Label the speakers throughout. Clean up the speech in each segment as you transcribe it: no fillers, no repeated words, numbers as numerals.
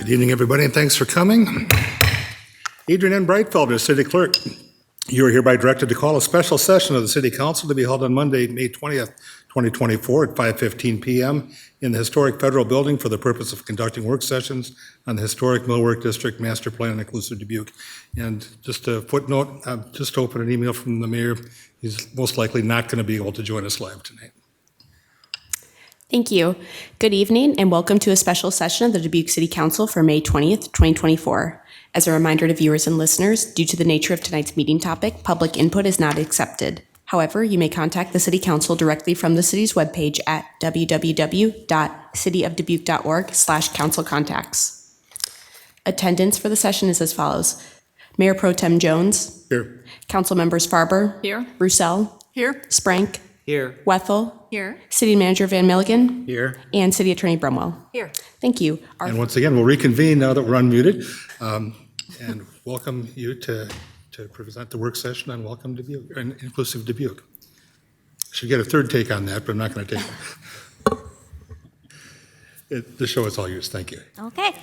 Speaker 1: Good evening, everybody, and thanks for coming. Adrian N. Breitfelder, City Clerk. You are hereby directed to call a special session of the City Council to be held on Monday, May 20th, 2024 at 5:15 p.m. in the historic Federal Building for the purpose of conducting work sessions on the historic Millwork District Master Plan and Inclusive Dubuque. And just a footnote, I've just opened an email from the mayor. He's most likely not going to be able to join us live tonight.
Speaker 2: Thank you. Good evening and welcome to a special session of the Dubuque City Council for May 20th, 2024. As a reminder to viewers and listeners, due to the nature of tonight's meeting topic, public input is not accepted. However, you may contact the City Council directly from the city's webpage at www.cityofdubuque.org/council-contacts. Attendance for the session is as follows. Mayor Pro Tem Jones.
Speaker 1: Here.
Speaker 2: Council members Farber.
Speaker 3: Here.
Speaker 2: Roussel.
Speaker 3: Here.
Speaker 2: Sprank.
Speaker 4: Here.
Speaker 2: Wethel.
Speaker 3: Here.
Speaker 2: City Manager Van Milligan.
Speaker 4: Here.
Speaker 2: And City Attorney Brumwell.
Speaker 3: Here.
Speaker 2: Thank you.
Speaker 1: And once again, we'll reconvene now that we're unmuted and welcome you to present the work session on Welcome Dubuque, and Inclusive Dubuque. Should get a third take on that, but I'm not going to take it. The show is all yours. Thank you.
Speaker 5: Okay.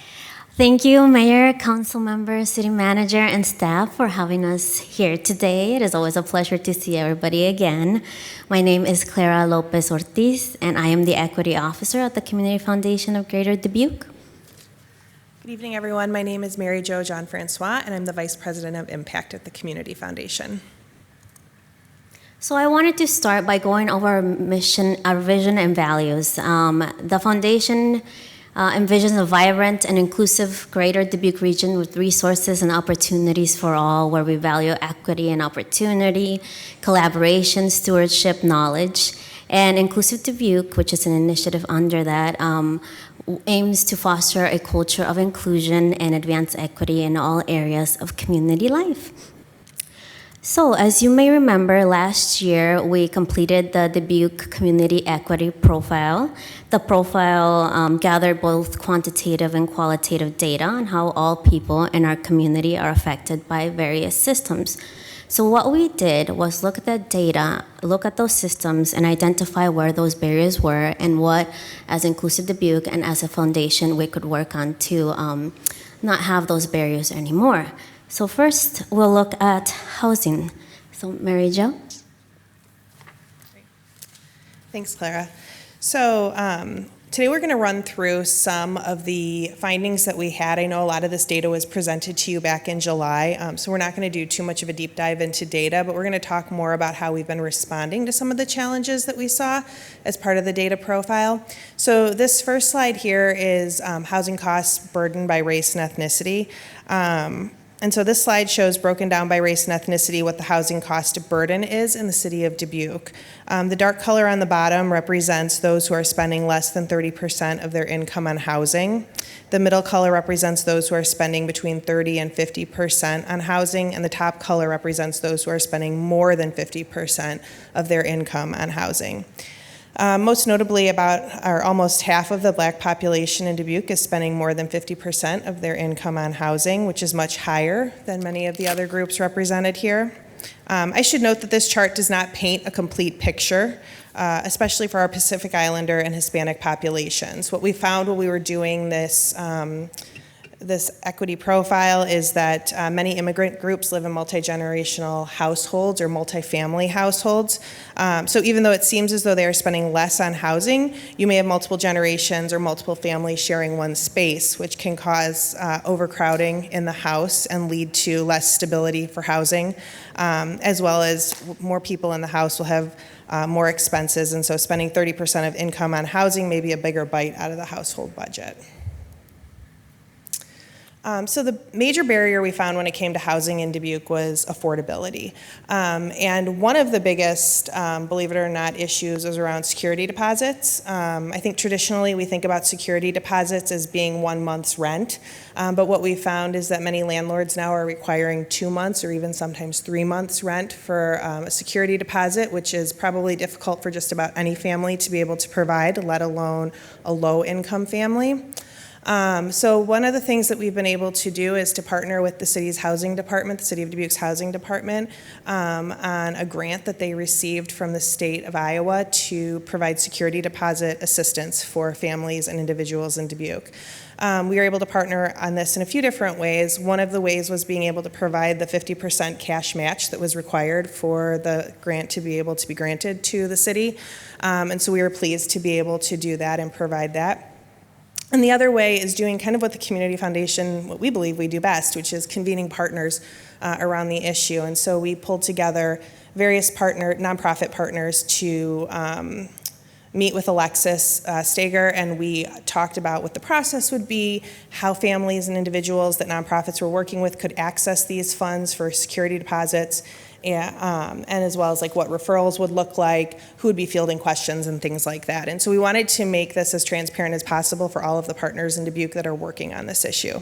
Speaker 5: Thank you, Mayor, Council Members, City Manager, and staff for having us here today. It is always a pleasure to see everybody again. My name is Clara Lopez Ortiz, and I am the Equity Officer at the Community Foundation of Greater Dubuque.
Speaker 3: Good evening, everyone. My name is Mary Jo John Francois, and I'm the Vice President of Impact at the Community Foundation.
Speaker 5: So I wanted to start by going over our mission, our vision, and values. The foundation envisions a vibrant and inclusive Greater Dubuque region with resources and opportunities for all, where we value equity and opportunity, collaboration, stewardship, knowledge. And Inclusive Dubuque, which is an initiative under that, aims to foster a culture of inclusion and advance equity in all areas of community life. So, as you may remember, last year we completed the Dubuque Community Equity Profile. The profile gathered both quantitative and qualitative data on how all people in our community are affected by various systems. So what we did was look at that data, look at those systems, and identify where those barriers were and what, as Inclusive Dubuque and as a foundation, we could work on to not have those barriers anymore. So first, we'll look at housing. So Mary Jo?
Speaker 3: Thanks, Clara. So today we're going to run through some of the findings that we had. I know a lot of this data was presented to you back in July, so we're not going to do too much of a deep dive into data, but we're going to talk more about how we've been responding to some of the challenges that we saw as part of the data profile. So this first slide here is housing costs burdened by race and ethnicity. And so this slide shows, broken down by race and ethnicity, what the housing cost burden is in the city of Dubuque. The dark color on the bottom represents those who are spending less than 30% of their income on housing. The middle color represents those who are spending between 30 and 50% on housing, and the top color represents those who are spending more than 50% of their income on housing. Most notably, almost half of the Black population in Dubuque is spending more than 50% of their income on housing, which is much higher than many of the other groups represented here. I should note that this chart does not paint a complete picture, especially for our Pacific Islander and Hispanic populations. What we found when we were doing this equity profile is that many immigrant groups live in multi-generational households or multi-family households. So even though it seems as though they are spending less on housing, you may have multiple generations or multiple families sharing one space, which can cause overcrowding in the house and lead to less stability for housing, as well as more people in the house will have more expenses, and so spending 30% of income on housing may be a bigger bite out of the household budget. So the major barrier we found when it came to housing in Dubuque was affordability. And one of the biggest, believe it or not, issues is around security deposits. I think traditionally we think about security deposits as being 1 month's rent, but what we found is that many landlords now are requiring 2 months or even sometimes 3 months rent for a security deposit, which is probably difficult for just about any family to be able to provide, let alone a low-income family. So one of the things that we've been able to do is to partner with the city's housing department, the City of Dubuque's housing department, on a grant that they received from the state of Iowa to provide security deposit assistance for families and individuals in Dubuque. We were able to partner on this in a few different ways. One of the ways was being able to provide the 50% cash match that was required for the grant to be able to be granted to the city. And so we were pleased to be able to do that and provide that. And the other way is doing kind of what the Community Foundation, what we believe we do best, which is convening partners around the issue. And so we pulled together various nonprofit partners to meet with Alexis Steger, and we talked about what the process would be, how families and individuals that nonprofits were working with could access these funds for security deposits, and as well as like what referrals would look like, who would be fielding questions and things like that. And so we wanted to make this as transparent as possible for all of the partners in Dubuque that are working on this issue.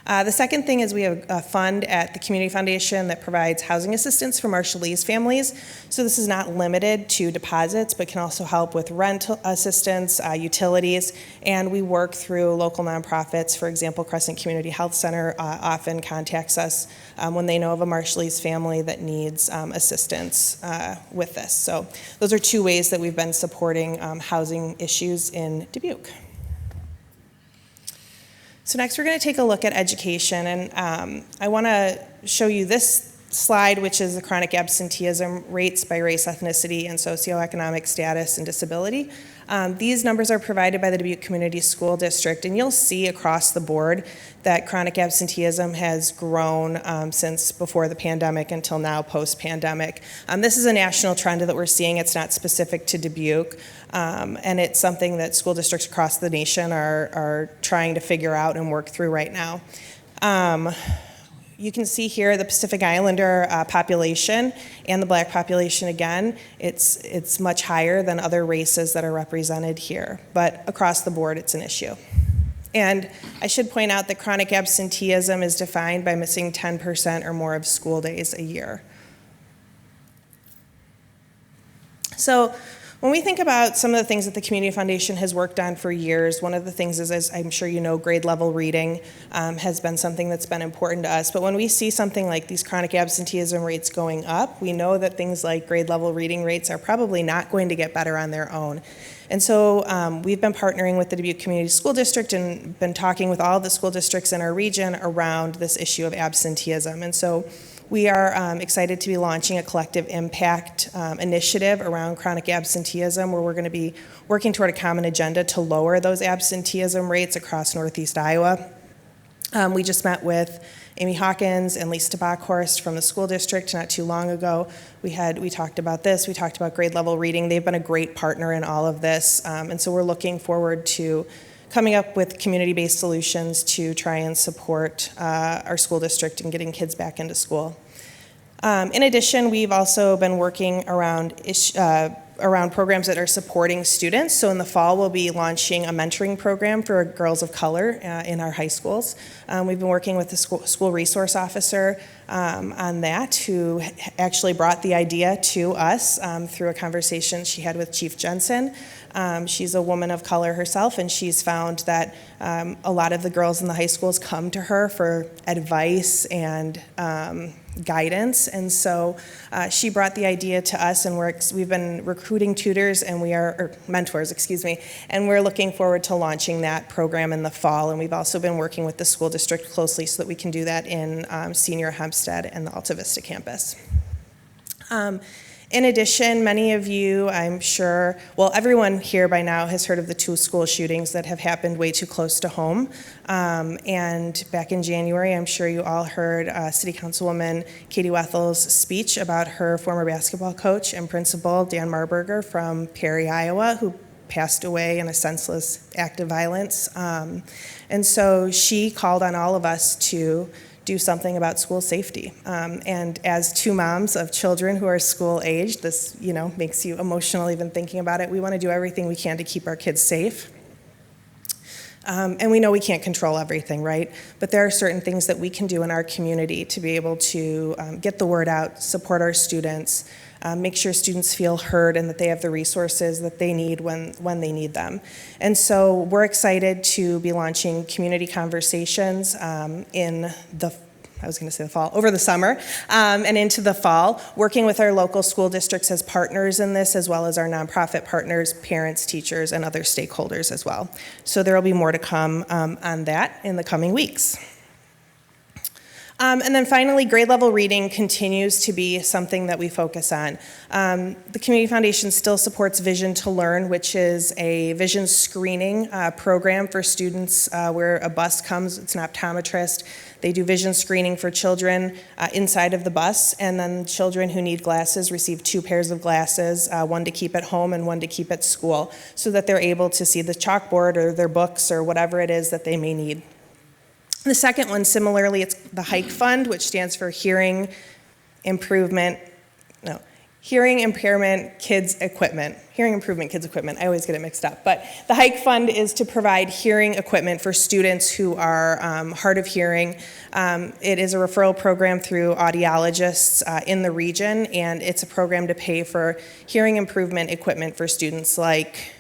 Speaker 3: The second thing is we have a fund at the Community Foundation that provides housing assistance for Marshallese families. So this is not limited to deposits, but can also help with rent assistance, utilities, and we work through local nonprofits. For example, Crescent Community Health Center often contacts us when they know of a Marshallese family that needs assistance with this. So those are two ways that we've been supporting housing issues in Dubuque. So next we're going to take a look at education, and I want to show you this slide, which is the chronic absenteeism rates by race, ethnicity, and socioeconomic status and disability. These numbers are provided by the Dubuque Community School District, and you'll see across the board that chronic absenteeism has grown since before the pandemic until now, post-pandemic. This is a national trend that we're seeing. It's not specific to Dubuque, and it's something that school districts across the nation are trying to figure out and work through right now. You can see here the Pacific Islander population and the Black population again. It's much higher than other races that are represented here, but across the board it's an issue. And I should point out that chronic absenteeism is defined by missing 10% or more of school days a year. So when we think about some of the things that the Community Foundation has worked on for years, one of the things is, as I'm sure you know, grade level reading has been something that's been important to us. But when we see something like these chronic absenteeism rates going up, we know that things like grade level reading rates are probably not going to get better on their own. And so we've been partnering with the Dubuque Community School District and been talking with all the school districts in our region around this issue of absenteeism. And so we are excited to be launching a collective impact initiative around chronic absenteeism, where we're going to be working toward a common agenda to lower those absenteeism rates across Northeast Iowa. We just met with Amy Hawkins and Lisa Bockhorst from the school district not too long ago. We talked about this. We talked about grade level reading. They've been a great partner in all of this, and so we're looking forward to coming up with community-based solutions to try and support our school district and getting kids back into school. In addition, we've also been working around programs that are supporting students. So in the fall, we'll be launching a mentoring program for girls of color in our high schools. We've been working with the school resource officer on that, who actually brought the idea to us through a conversation she had with Chief Jensen. She's a woman of color herself, and she's found that a lot of the girls in the high schools come to her for advice and guidance, and so she brought the idea to us, and we've been recruiting tutors and mentors, and we're looking forward to launching that program in the fall. And we've also been working with the school district closely so that we can do that in Senior Hempstead and the Alta Vista campus. In addition, many of you, I'm sure, well, everyone here by now has heard of the 2 school shootings that have happened way too close to home. And back in January, I'm sure you all heard City Councilwoman Katie Wethel's speech about her former basketball coach and principal, Dan Marburger from Perry, Iowa, who passed away in a senseless act of violence. And so she called on all of us to do something about school safety. And as 2 moms of children who are school aged, this makes you emotional even thinking about it. We want to do everything we can to keep our kids safe. And we know we can't control everything, right? But there are certain things that we can do in our community to be able to get the word out, support our students, make sure students feel heard and that they have the resources that they need when they need them. And so we're excited to be launching community conversations in the fall, over the summer, and into the fall, working with our local school districts as partners in this, as well as our nonprofit partners, parents, teachers, and other stakeholders as well. So there will be more to come on that in the coming weeks. And then finally, grade level reading continues to be something that we focus on. The Community Foundation still supports Vision to Learn, which is a vision screening program for students where a bus comes, it's an optometrist. They do vision screening for children inside of the bus, and then children who need glasses receive 2 pairs of glasses, one to keep at home and one to keep at school, so that they're able to see the chalkboard or their books or whatever it is that they may need. The second one, similarly, it's the HIKE Fund, which stands for Hearing Improvement Kids Equipment. Hearing Improvement Kids Equipment. I always get it mixed up. But the HIKE Fund is to provide hearing equipment for students who are hard of hearing. It is a referral program through audiologists in the region, and it's a program to pay for hearing improvement equipment for students like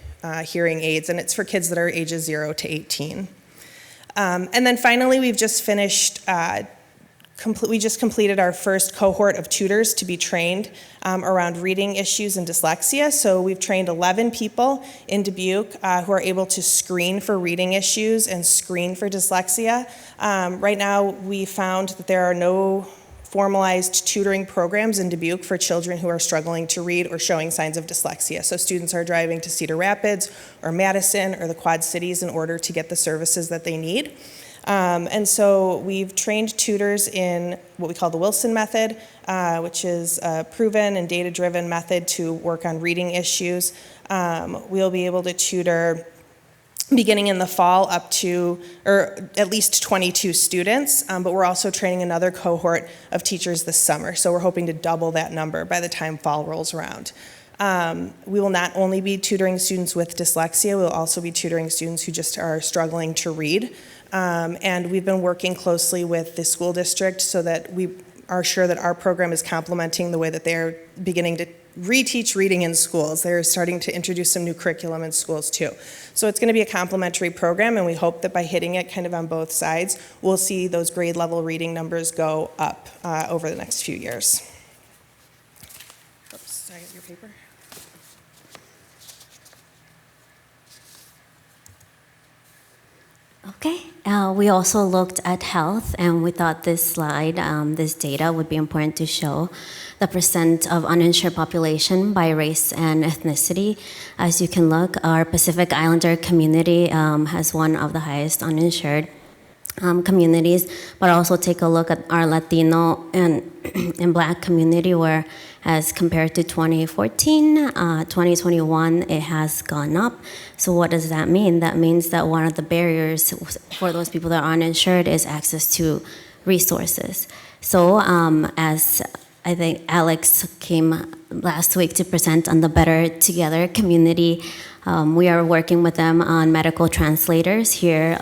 Speaker 3: hearing aids, and it's for kids that are ages 0 to 18. And then finally, we've just finished, we just completed our first cohort of tutors to be trained around reading issues and dyslexia. So we've trained 11 people in Dubuque who are able to screen for reading issues and screen for dyslexia. Right now, we found that there are no formalized tutoring programs in Dubuque for children who are struggling to read or showing signs of dyslexia. So students are driving to Cedar Rapids or Madison or the Quad Cities in order to get the services that they need. And so we've trained tutors in what we call the Wilson method, which is a proven and data-driven method to work on reading issues. We'll be able to tutor beginning in the fall up to, or at least 22 students, but we're also training another cohort of teachers this summer. So we're hoping to double that number by the time fall rolls around. We will not only be tutoring students with dyslexia, we'll also be tutoring students who just are struggling to read. And we've been working closely with the school district so that we are sure that our program is complementing the way that they're beginning to reteach reading in schools. They're starting to introduce some new curriculum in schools too. So it's going to be a complementary program, and we hope that by hitting it kind of on both sides, we'll see those grade level reading numbers go up over the next few years. Oops, did I get your paper?
Speaker 5: Okay, we also looked at health, and we thought this slide, this data would be important to show the percent of uninsured population by race and ethnicity. As you can look, our Pacific Islander community has one of the highest uninsured communities, but also take a look at our Latino and Black community, where as compared to 2014, 2021, it has gone up. So what does that mean? That means that one of the barriers for those people that are uninsured is access to resources. So as I think Alex came last week to present on the Better Together community, we are working with them on medical translators here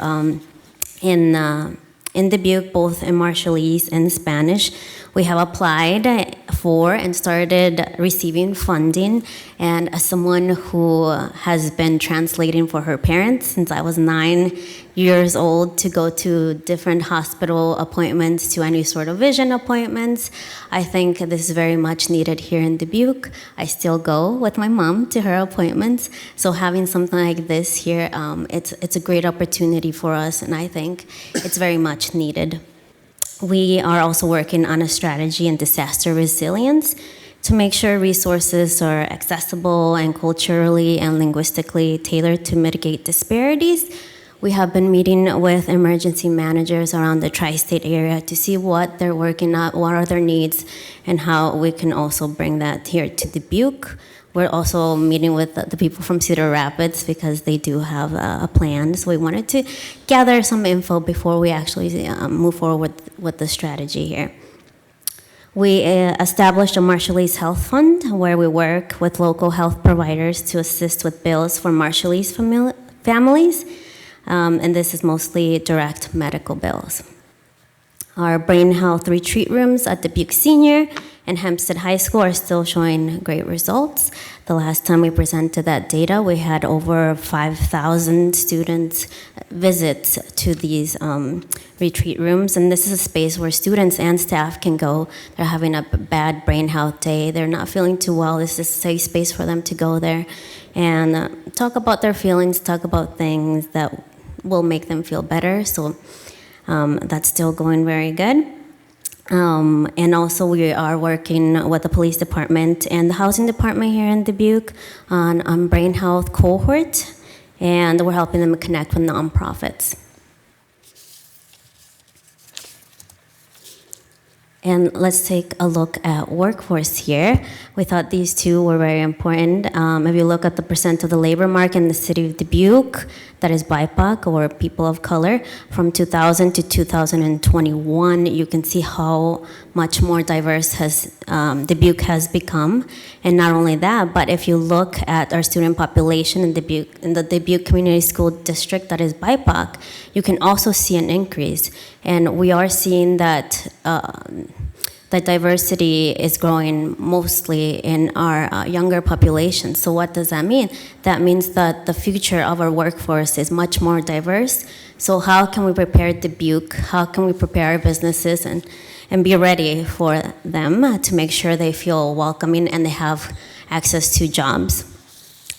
Speaker 5: in Dubuque, both in Marshallese and Spanish. We have applied for and started receiving funding, and as someone who has been translating for her parents since I was 9 years old to go to different hospital appointments, to any sort of vision appointments, I think this is very much needed here in Dubuque. I still go with my mom to her appointments, so having something like this here, it's a great opportunity for us, and I think it's very much needed. We are also working on a strategy in disaster resilience to make sure resources are accessible and culturally and linguistically tailored to mitigate disparities. We have been meeting with emergency managers around the tri-state area to see what they're working on, what are their needs, and how we can also bring that here to Dubuque. We're also meeting with the people from Cedar Rapids because they do have a plan. So we wanted to gather some info before we actually move forward with the strategy here. We established a Marshallese Health Fund where we work with local health providers to assist with bills for Marshallese families. And this is mostly direct medical bills. Our brain health retreat rooms at Dubuque Senior and Hempstead High School are still showing great results. The last time we presented that data, we had over 5,000 students visit to these retreat rooms, and this is a space where students and staff can go. They're having a bad brain health day, they're not feeling too well. This is a safe space for them to go there and talk about their feelings, talk about things that will make them feel better. So that's still going very good. And also we are working with the police department and the housing department here in Dubuque on brain health cohort, and we're helping them connect with nonprofits. And let's take a look at workforce here. We thought these two were very important. If you look at the percent of the labor market in the city of Dubuque, that is BIPOC or people of color, from 2000 to 2021, you can see how much more diverse Dubuque has become. And not only that, but if you look at our student population in the Dubuque Community School District that is BIPOC, you can also see an increase. And we are seeing that that diversity is growing mostly in our younger population. So what does that mean? That means that the future of our workforce is much more diverse. So how can we prepare Dubuque? How can we prepare our businesses and be ready for them to make sure they feel welcoming and they have access to jobs?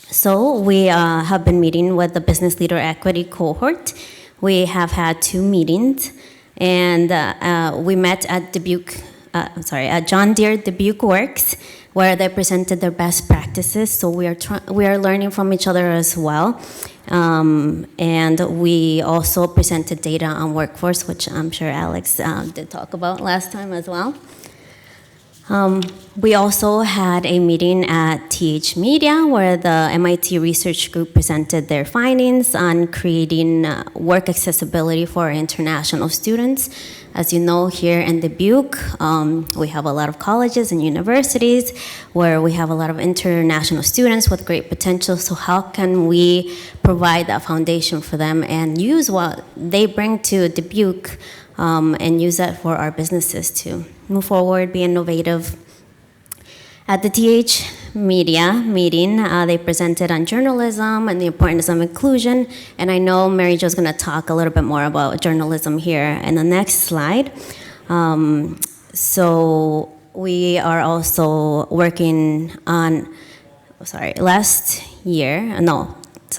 Speaker 5: So we have been meeting with the Business Leader Equity Cohort. We have had 2 meetings, and we met at at John Deere Dubuque Works, where they presented their best practices. So we are learning from each other as well. And we also presented data on workforce, which I'm sure Alex did talk about last time as well. We also had a meeting at TH Media where the MIT research group presented their findings on creating work accessibility for international students. As you know, here in Dubuque, we have a lot of colleges and universities where we have a lot of international students with great potential. So how can we provide that foundation for them and use what they bring to Dubuque and use that for our businesses to move forward, be innovative. At the TH Media meeting, they presented on journalism and the importance of inclusion, and I know Mary Jo's going to talk a little bit more about journalism here in the next slide. So we are also working on,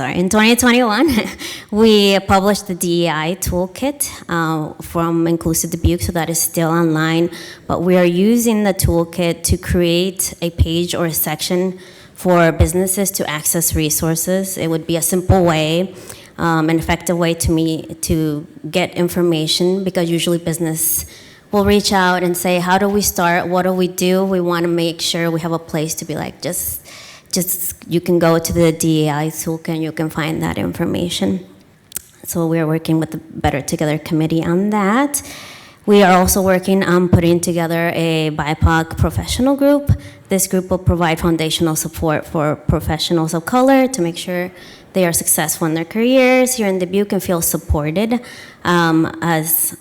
Speaker 5: in 2021, we published the DEI toolkit from Inclusive Dubuque, so that is still online. But we are using the toolkit to create a page or a section for businesses to access resources. It would be a simple way, an effective way to get information, because usually business will reach out and say, how do we start? What do we do? We want to make sure we have a place to be like, just you can go to the DEI toolkit and you can find that information. So we are working with the Better Together committee on that. We are also working on putting together a BIPOC professional group. This group will provide foundational support for professionals of color to make sure they are successful in their careers here in Dubuque and feel supported. As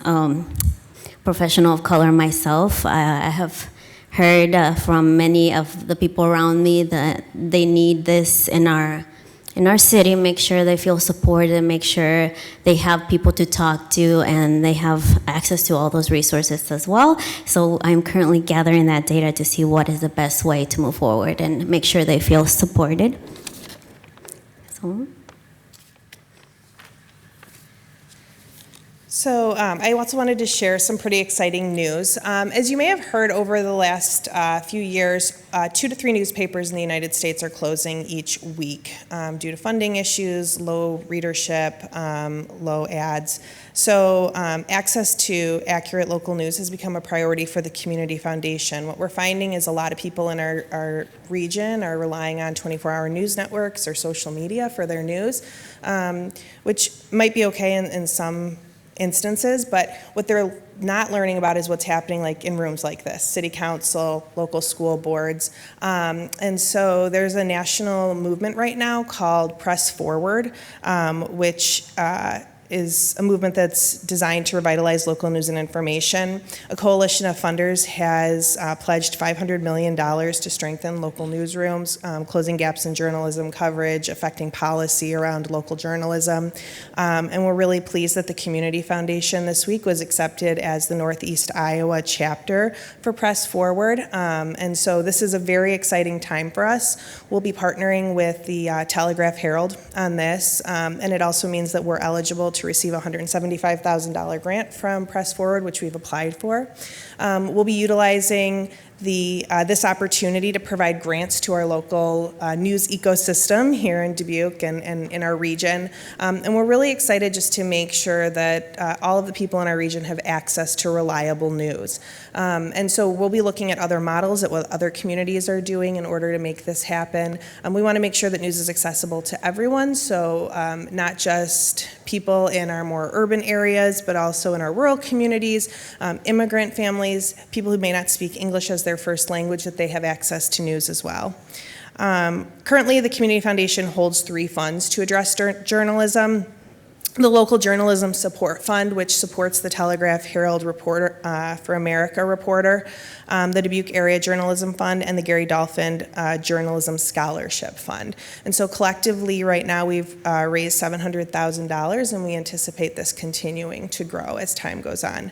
Speaker 5: professional of color myself, I have heard from many of the people around me that they need this in our city. Make sure they feel supported, make sure they have people to talk to, and they have access to all those resources as well. So I'm currently gathering that data to see what is the best way to move forward and make sure they feel supported.
Speaker 3: So I also wanted to share some pretty exciting news. As you may have heard over the last few years, 2 to 3 newspapers in the United States are closing each week due to funding issues, low readership, low ads. So access to accurate local news has become a priority for the Community Foundation. What we're finding is a lot of people in our region are relying on 24-hour news networks or social media for their news, which might be okay in some instances, but what they're not learning about is what's happening like in rooms like this, city council, local school boards. And so there's a national movement right now called Press Forward, which is a movement that's designed to revitalize local news and information. A coalition of funders has pledged $500 million to strengthen local newsrooms, closing gaps in journalism coverage, affecting policy around local journalism. And we're really pleased that the Community Foundation this week was accepted as the Northeast Iowa chapter for Press Forward. And so this is a very exciting time for us. We'll be partnering with the Telegraph Herald on this, and it also means that we're eligible to receive a $175,000 grant from Press Forward, which we've applied for. We'll be utilizing this opportunity to provide grants to our local news ecosystem here in Dubuque and in our region. And we're really excited just to make sure that all of the people in our region have access to reliable news. And so we'll be looking at other models at what other communities are doing in order to make this happen. We want to make sure that news is accessible to everyone, so not just people in our more urban areas, but also in our rural communities, immigrant families, people who may not speak English as their first language, that they have access to news as well. Currently, the Community Foundation holds 3 funds to address journalism. The Local Journalism Support Fund, which supports the Telegraph Herald Reporter for America reporter, the Dubuque Area Journalism Fund, and the Gary Dolphin Journalism Scholarship Fund. And so collectively right now we've raised $700,000, and we anticipate this continuing to grow as time goes on.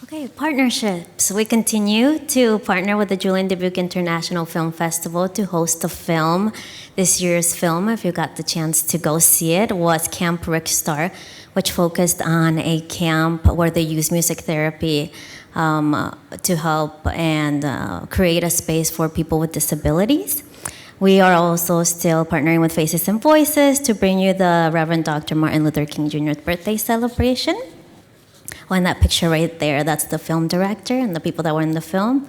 Speaker 5: Okay, partnerships. We continue to partner with the Julian Dubuque International Film Festival to host a film. This year's film, if you got the chance to go see it, was Camp Rick Star, which focused on a camp where they use music therapy to help and create a space for people with disabilities. We are also still partnering with Faces and Voices to bring you the Reverend Dr. Martin Luther King Jr.'s birthday celebration. Well, in that picture right there, that's the film director and the people that were in the film.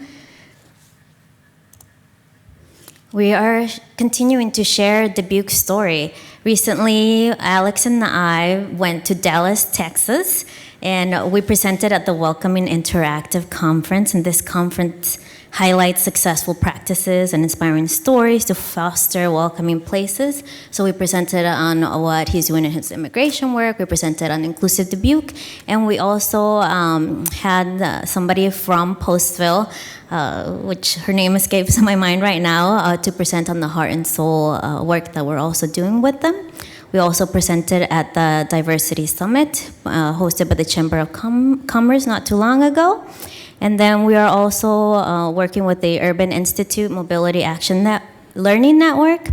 Speaker 5: We are continuing to share Dubuque's story. Recently, Alex and I went to Dallas, Texas, and we presented at the Welcoming Interactive Conference, and this conference highlights successful practices and inspiring stories to foster welcoming places. So we presented on what he's doing in his immigration work, we presented on Inclusive Dubuque, and we also had somebody from Postville, which her name escapes my mind right now, to present on the heart and soul work that we're also doing with them. We also presented at the Diversity Summit, hosted by the Chamber of Commerce not too long ago. And then we are also working with the Urban Institute Mobility Action Learning Network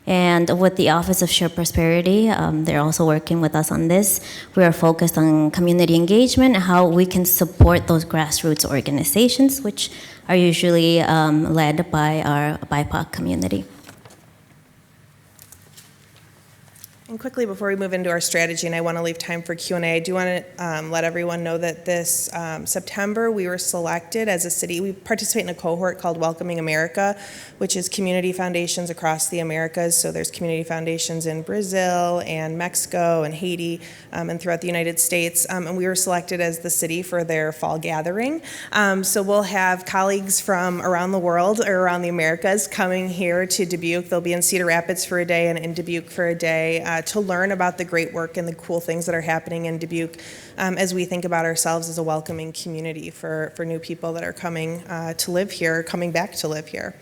Speaker 5: and with the Office of Shared Prosperity. They're also working with us on this. We are focused on community engagement and how we can support those grassroots organizations, which are usually led by our BIPOC community.
Speaker 3: And quickly, before we move into our strategy, and I want to leave time for Q&A, I do want to let everyone know that this September we were selected as a city. We participate in a cohort called Welcoming America, which is community foundations across the Americas. So there's community foundations in Brazil and Mexico and Haiti and throughout the United States. And we were selected as the city for their fall gathering. So we'll have colleagues from around the world or around the Americas coming here to Dubuque. They'll be in Cedar Rapids for a day and in Dubuque for a day to learn about the great work and the cool things that are happening in Dubuque as we think about ourselves as a welcoming community for new people that are coming to live here, coming back to live here.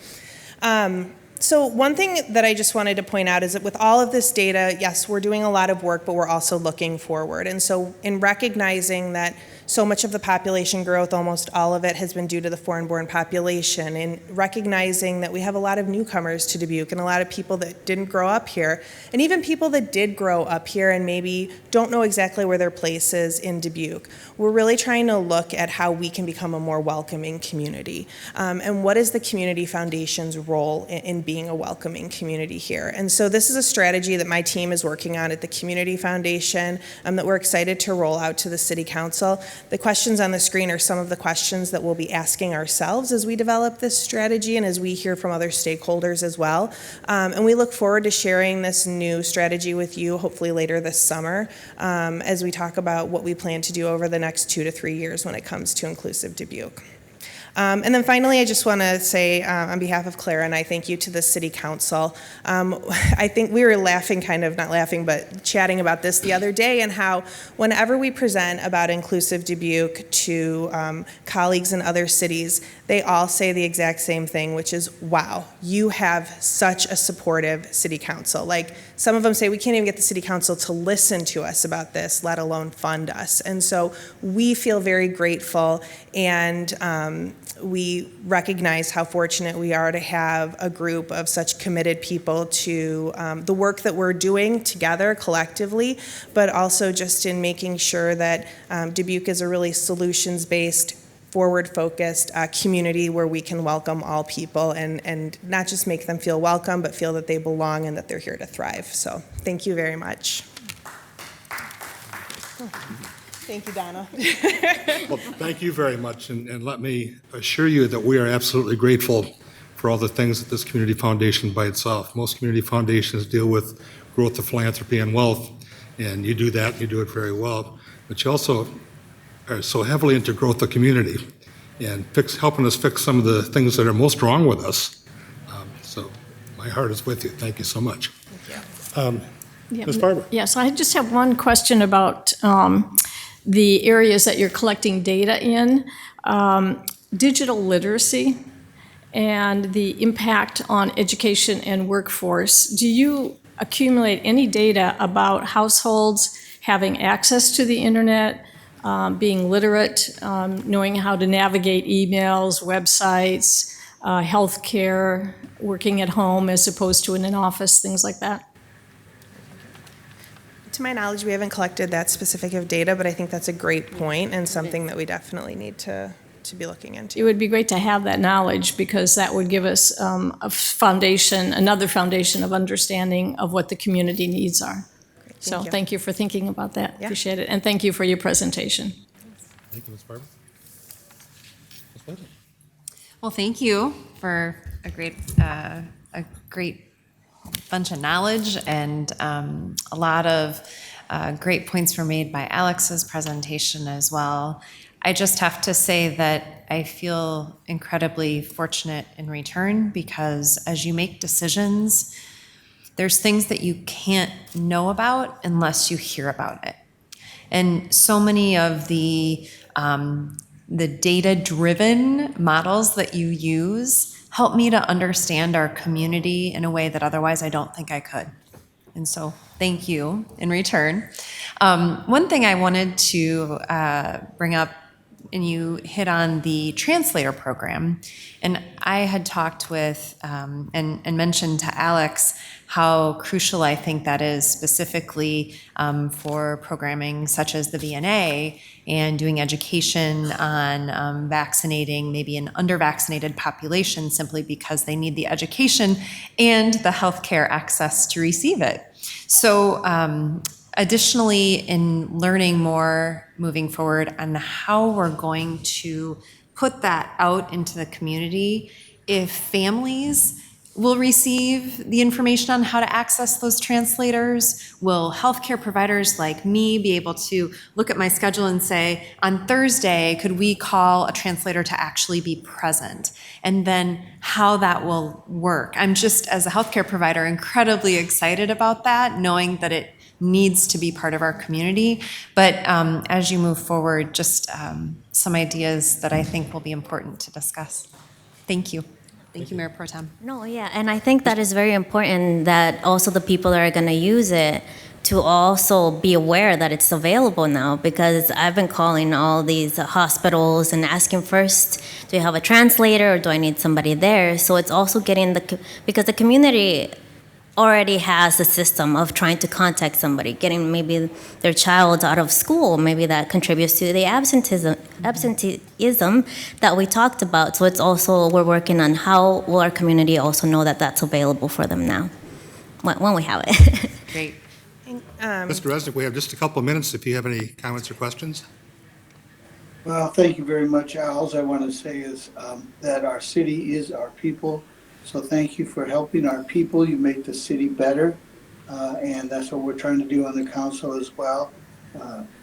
Speaker 3: So one thing that I just wanted to point out is that with all of this data, yes, we're doing a lot of work, but we're also looking forward. And so in recognizing that so much of the population growth, almost all of it, has been due to the foreign-born population, and recognizing that we have a lot of newcomers to Dubuque and a lot of people that didn't grow up here, and even people that did grow up here and maybe don't know exactly where their place is in Dubuque. We're really trying to look at how we can become a more welcoming community. And what is the Community Foundation's role in being a welcoming community here? And so this is a strategy that my team is working on at the Community Foundation that we're excited to roll out to the City Council. The questions on the screen are some of the questions that we'll be asking ourselves as we develop this strategy and as we hear from other stakeholders as well. And we look forward to sharing this new strategy with you hopefully later this summer as we talk about what we plan to do over the next 2 to 3 years when it comes to Inclusive Dubuque. And then finally, I just want to say on behalf of Clara and I, thank you to the City Council. I think we were laughing, kind of, not laughing, but chatting about this the other day, and how whenever we present about Inclusive Dubuque to colleagues in other cities, they all say the exact same thing, which is, wow, you have such a supportive City Council. Like, some of them say, we can't even get the City Council to listen to us about this, let alone fund us. And so we feel very grateful, and we recognize how fortunate we are to have a group of such committed people to the work that we're doing together collectively, but also just in making sure that Dubuque is a really solutions-based, forward-focused community where we can welcome all people and not just make them feel welcome, but feel that they belong and that they're here to thrive. So thank you very much. Thank you, Donna.
Speaker 1: Well, thank you very much, and let me assure you that we are absolutely grateful for all the things that this community foundation by itself. Most community foundations deal with growth of philanthropy and wealth, and you do that, and you do it very well. But you also are so heavily into growth of community and helping us fix some of the things that are most wrong with us. So my heart is with you. Thank you so much.
Speaker 3: Thank you.
Speaker 1: Ms. Barber.
Speaker 4: Yes, I just have one question about the areas that you're collecting data in, digital literacy and the impact on education and workforce. Do you accumulate any data about households having access to the internet, being literate, knowing how to navigate emails, websites, healthcare, working at home as opposed to in an office, things like that?
Speaker 3: To my knowledge, we haven't collected that specific of data, but I think that's a great point and something that we definitely need to be looking into.
Speaker 4: It would be great to have that knowledge, because that would give us a foundation, another foundation of understanding of what the community needs are. So thank you for thinking about that.
Speaker 3: Yeah.
Speaker 4: Appreciate it. And thank you for your presentation.
Speaker 1: Thank you, Ms. Barber. Ms. Whitman.
Speaker 6: Well, thank you for a great bunch of knowledge, and a lot of great points were made by Alex's presentation as well. I just have to say that I feel incredibly fortunate in return, because as you make decisions, there's things that you can't know about unless you hear about it. And so many of the data-driven models that you use help me to understand our community in a way that otherwise I don't think I could. And so thank you in return. One thing I wanted to bring up, and you hit on the translator program, and I had talked with and mentioned to Alex how crucial I think that is, specifically for programming such as the VNA and doing education on vaccinating maybe an under-vaccinated population simply because they need the education and the healthcare access to receive it. So additionally, in learning more moving forward on how we're going to put that out into the community, if families will receive the information on how to access those translators, will healthcare providers like me be able to look at my schedule and say, on Thursday, could we call a translator to actually be present? And then how that will work. I'm just, as a healthcare provider, incredibly excited about that, knowing that it needs to be part of our community. But as you move forward, just some ideas that I think will be important to discuss. Thank you. Thank you, Mayor Pro Tem.
Speaker 5: No, yeah, and I think that is very important, that also the people that are going to use it to also be aware that it's available now, because I've been calling all these hospitals and asking first, do you have a translator or do I need somebody there? So it's also getting because the community already has a system of trying to contact somebody, getting maybe their child out of school. Maybe that contributes to the absenteeism that we talked about. So it's also, we're working on how will our community also know that that's available for them now, when we have it.
Speaker 6: Great.
Speaker 1: Mr. Resnick, we have just a couple of minutes if you have any comments or questions.
Speaker 7: Well, thank you very much. All I want to say is that our city is our people. So thank you for helping our people. You make the city better, and that's what we're trying to do on the council as well.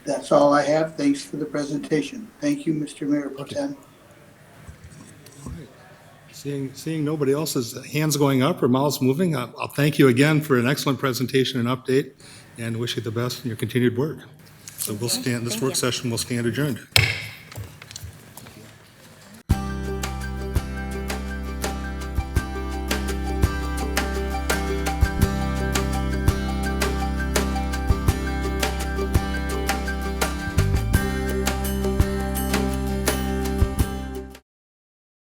Speaker 7: That's all I have. Thanks for the presentation. Thank you, Mr. Mayor Pro Tem.
Speaker 1: Seeing nobody else's hands going up or mouths moving, I'll thank you again for an excellent presentation and update, and wish you the best in your continued work. So we'll stand, this work session will stand adjourned.